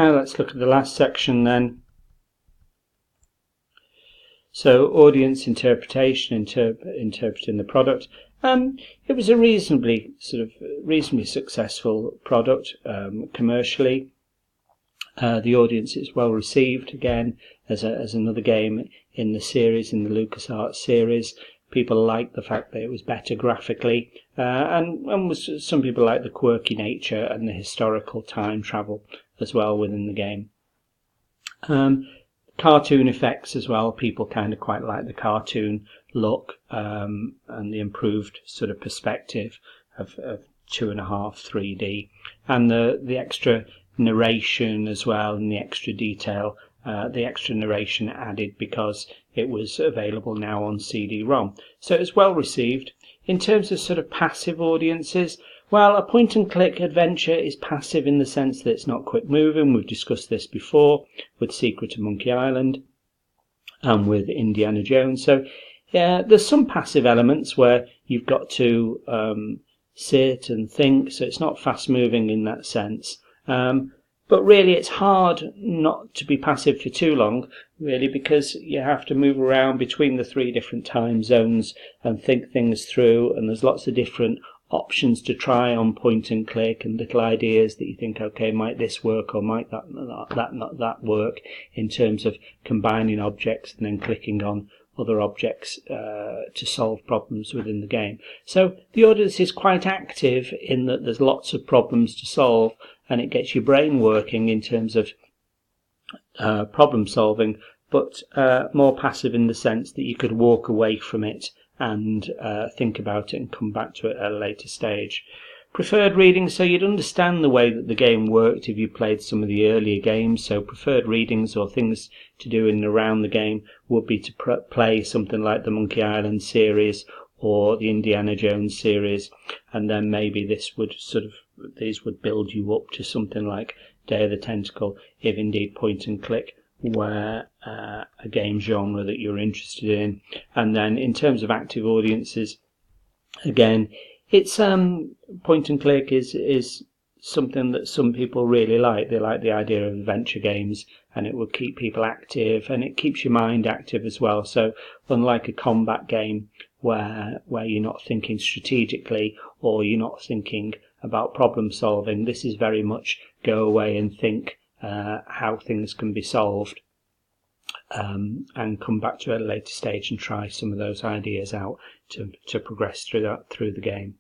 Now let's look at the last section then. So audience interpretation, interpreting the product. It was a reasonably successful product commercially. The audience is well received again as another game in the series, in the LucasArts series. People liked the fact that it was better graphically, and some people like the quirky nature and the historical time travel as well within the game. Cartoon effects as well. People kind of quite like the cartoon look and the improved sort of perspective of 2.5 3D, and the extra narration as well, and the extra detail, the extra narration added because it was available now on CD-ROM. So it's well received. In terms of sort of passive audiences, well, a point and click adventure is passive in the sense that it's not quick moving. We've discussed this before with Secret of Monkey Island and with Indiana Jones. So yeah, there's some passive elements where you've got to sit and think, so it's not fast moving in that sense. But really it's hard not to be passive for too long, really, because you have to move around between the 3 different time zones and think things through, and there's lots of different options to try on point and click, and little ideas that you think, okay, might this work or might that work, in terms of combining objects and then clicking on other objects to solve problems within the game. So the audience is quite active in that there's lots of problems to solve, and it gets your brain working in terms of problem solving, but more passive in the sense that you could walk away from it and think about it and come back to it at a later stage. Preferred readings, so you'd understand the way that the game worked if you played some of the earlier games. So preferred readings or things to do in and around the game would be to play something like the Monkey Island series or the Indiana Jones series, and then maybe these would build you up to something like Day of the Tentacle, if indeed point and click were a game genre that you're interested in. And then in terms of active audiences, again, it's point and click is something that some people really like. They like the idea of adventure games, and it will keep people active, and it keeps your mind active as well. So unlike a combat game where you're not thinking strategically or you're not thinking about problem solving, this is very much go away and think how things can be solved, and come back to it at a later stage and try some of those ideas out to progress through the game.